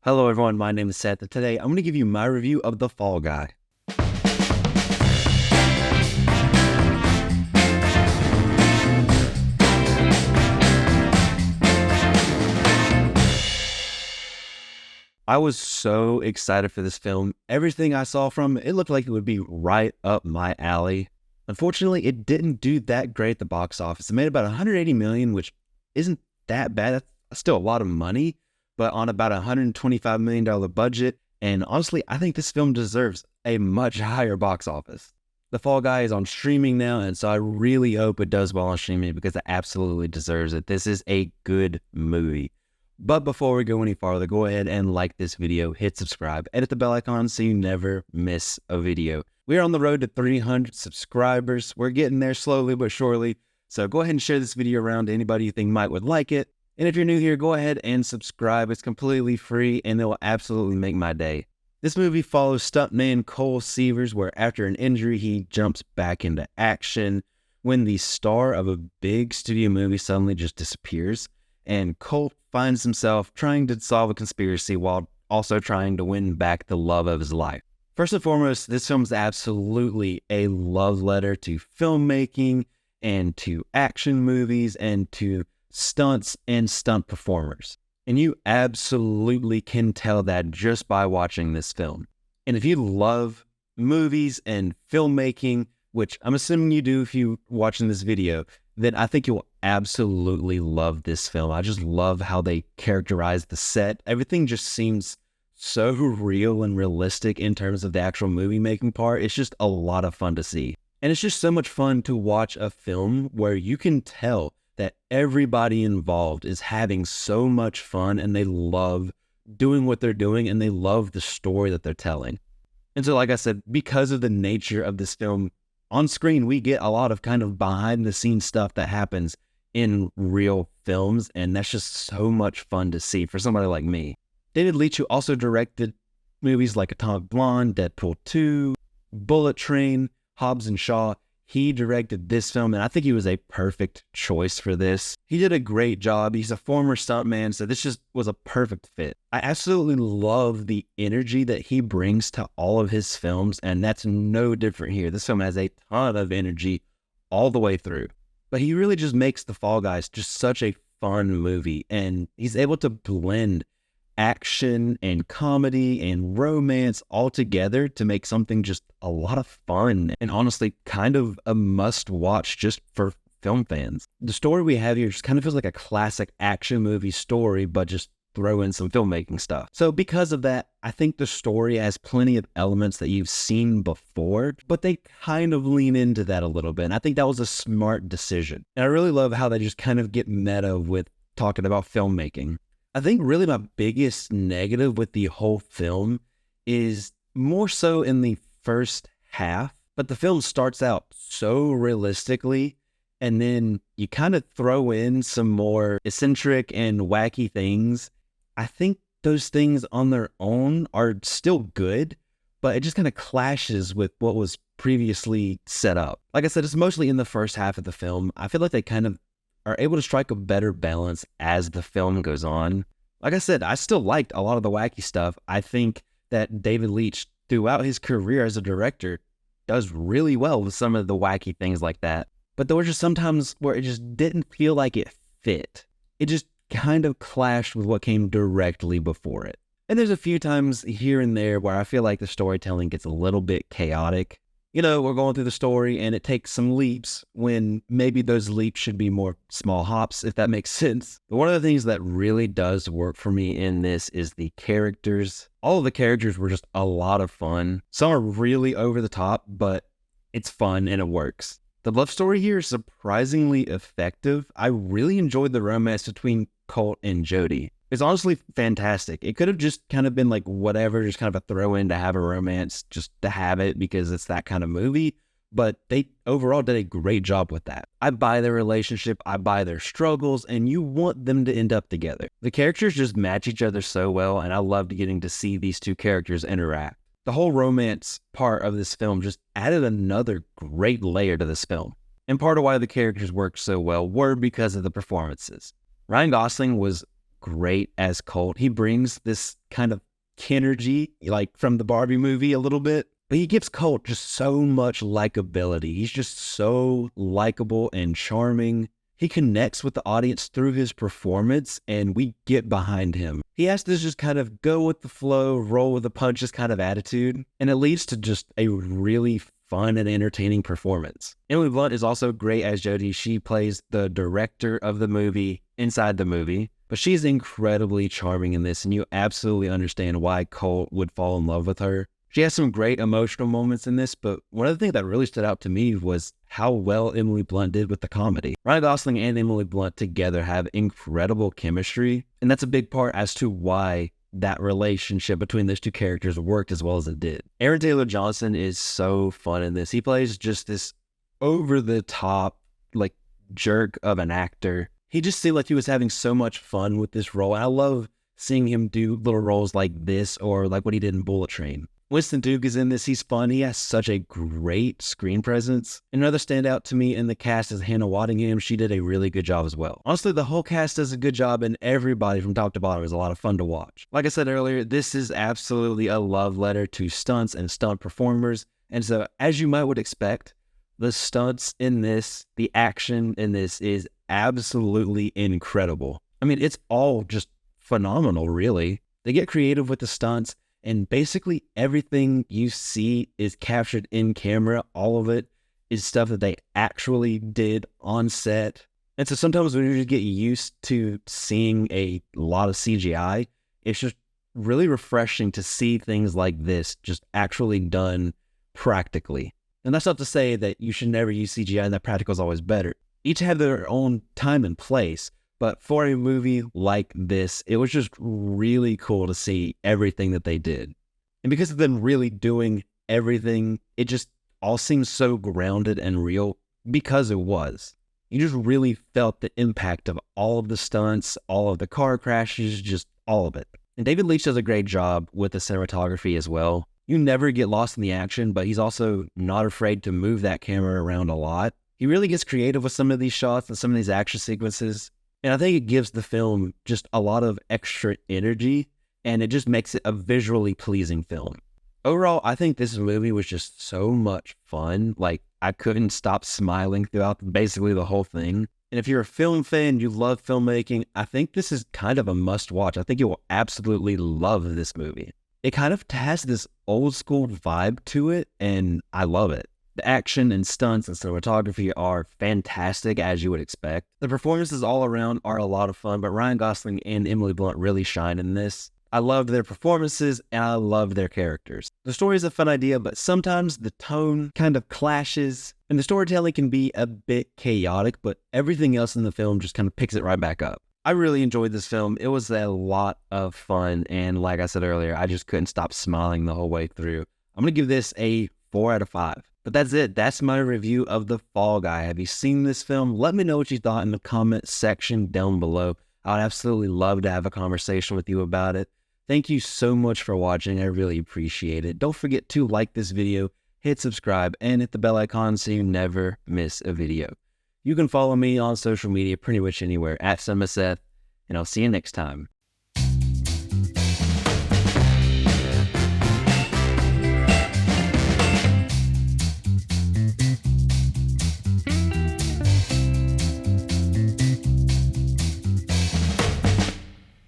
Hello everyone, my name is Seth, and today I'm going to give you my review of The Fall Guy. I was so excited for this film. Everything I saw from it looked like it would be right up my alley. Unfortunately, it didn't do that great at the box office. It made about $180 million, which isn't that bad. That's still a lot of money, but on about a $125 million budget. And honestly, I think this film deserves a much higher box office. The Fall Guy is on streaming now, and so I really hope it does well on streaming because it absolutely deserves it. This is a good movie. But before we go any farther, go ahead and like this video, hit subscribe, edit the bell icon so you never miss a video. We are on the road to 300 subscribers. We're getting there slowly but surely. So go ahead and share this video around to anybody you think would like it. And if you're new here, go ahead and subscribe. It's completely free and it will absolutely make my day. This movie follows stuntman Cole Seavers, where after an injury, he jumps back into action when the star of a big studio movie suddenly just disappears. And Cole finds himself trying to solve a conspiracy while also trying to win back the love of his life. First and foremost, this film is absolutely a love letter to filmmaking and to action movies and to stunts and stunt performers. And you absolutely can tell that just by watching this film. And if you love movies and filmmaking, which I'm assuming you do if you're watching this video, then I think you'll absolutely love this film. I just love how they characterize the set. Everything just seems so real and realistic in terms of the actual movie making part. It's just a lot of fun to see. And it's just so much fun to watch a film where you can tell that everybody involved is having so much fun and they love doing what they're doing and they love the story that they're telling. And so, like I said, because of the nature of this film, on screen, we get a lot of kind of behind the scenes stuff that happens in real films, and that's just so much fun to see for somebody like me. David Leitch, who also directed movies like Atomic Blonde, Deadpool 2, Bullet Train, Hobbs and Shaw, he directed this film, and I think he was a perfect choice for this. He did a great job. He's a former stuntman, so this just was a perfect fit. I absolutely love the energy that he brings to all of his films, and that's no different here. This film has a ton of energy all the way through. But he really just makes The Fall Guys just such a fun movie, and he's able to blend action and comedy and romance all together to make something just a lot of fun and honestly kind of a must watch just for film fans. The story we have here just kind of feels like a classic action movie story, but just throw in some filmmaking stuff. So because of that, I think the story has plenty of elements that you've seen before, but they kind of lean into that a little bit. And I think that was a smart decision. And I really love how they just kind of get meta with talking about filmmaking. I think really my biggest negative with the whole film is more so in the first half, but the film starts out so realistically, and then you kind of throw in some more eccentric and wacky things. I think those things on their own are still good, but it just kind of clashes with what was previously set up. Like I said, it's mostly in the first half of the film. I feel like they kind of are able to strike a better balance as the film goes on. Like I said, I still liked a lot of the wacky stuff. I think that David Leitch, throughout his career as a director, does really well with some of the wacky things like that. But there were just sometimes where it just didn't feel like it fit. It just kind of clashed with what came directly before it. And there's a few times here and there where I feel like the storytelling gets a little bit chaotic. You know, we're going through the story and it takes some leaps when maybe those leaps should be more small hops, if that makes sense. But one of the things that really does work for me in this is the characters. All of the characters were just a lot of fun. Some are really over the top, but it's fun and it works. The love story here is surprisingly effective. I really enjoyed the romance between Colt and Jodie. It's honestly fantastic. It could have just kind of been like whatever, just kind of a throw in to have a romance, just to have it because it's that kind of movie. But they overall did a great job with that. I buy their relationship, I buy their struggles, and you want them to end up together. The characters just match each other so well, and I loved getting to see these two characters interact. The whole romance part of this film just added another great layer to this film. And part of why the characters worked so well were because of the performances. Ryan Gosling was great as Colt. He brings this kind of Kinergy, like from the Barbie movie a little bit, but he gives Colt just so much likability. He's just so likable and charming. He connects with the audience through his performance, and we get behind him. He has this just kind of go with the flow, roll with the punches kind of attitude, and it leads to just a really fun and entertaining performance. Emily Blunt is also great as Jodie. She plays the director of the movie inside the movie, but she's incredibly charming in this, and you absolutely understand why Colt would fall in love with her. She has some great emotional moments in this, but one of the things that really stood out to me was how well Emily Blunt did with the comedy. Ryan Gosling and Emily Blunt together have incredible chemistry, and that's a big part as to why that relationship between those two characters worked as well as it did. Aaron Taylor Johnson is so fun in this. He plays just this over-the-top, like, jerk of an actor. He just seemed like he was having so much fun with this role. I love seeing him do little roles like this or like what he did in Bullet Train. Winston Duke is in this. He's fun. He has such a great screen presence. Another standout to me in the cast is Hannah Waddingham. She did a really good job as well. Honestly, the whole cast does a good job, and everybody from top to bottom is a lot of fun to watch. Like I said earlier, this is absolutely a love letter to stunts and stunt performers. And so, as you might would expect, the stunts in this, the action in this is absolutely incredible. I mean, it's all just phenomenal, really. They get creative with the stunts, and basically everything you see is captured in camera. All of it is stuff that they actually did on set. And so sometimes when you just get used to seeing a lot of CGI, it's just really refreshing to see things like this just actually done practically. And that's not to say that you should never use CGI and that practical is always better. Each have their own time and place. But for a movie like this, it was just really cool to see everything that they did. And because of them really doing everything, it just all seems so grounded and real because it was. You just really felt the impact of all of the stunts, all of the car crashes, just all of it. And David Leitch does a great job with the cinematography as well. You never get lost in the action, but he's also not afraid to move that camera around a lot. He really gets creative with some of these shots and some of these action sequences. And I think it gives the film just a lot of extra energy, and it just makes it a visually pleasing film. Overall, I think this movie was just so much fun. Like, I couldn't stop smiling throughout basically the whole thing. And if you're a film fan, you love filmmaking, I think this is kind of a must-watch. I think you will absolutely love this movie. It kind of has this old school vibe to it, and I love it. The action and stunts and cinematography are fantastic, as you would expect. The performances all around are a lot of fun, but Ryan Gosling and Emily Blunt really shine in this. I loved their performances, and I loved their characters. The story is a fun idea, but sometimes the tone kind of clashes, and the storytelling can be a bit chaotic, but everything else in the film just kind of picks it right back up. I really enjoyed this film. It was a lot of fun, and like I said earlier, I just couldn't stop smiling the whole way through. I'm going to give this a 4 out of 5. But that's it. That's my review of The Fall Guy. Have you seen this film? Let me know what you thought in the comment section down below. I would absolutely love to have a conversation with you about it. Thank you so much for watching. I really appreciate it. Don't forget to like this video, hit subscribe, and hit the bell icon so you never miss a video. You can follow me on social media pretty much anywhere @CinemaSeth, and I'll see you next time.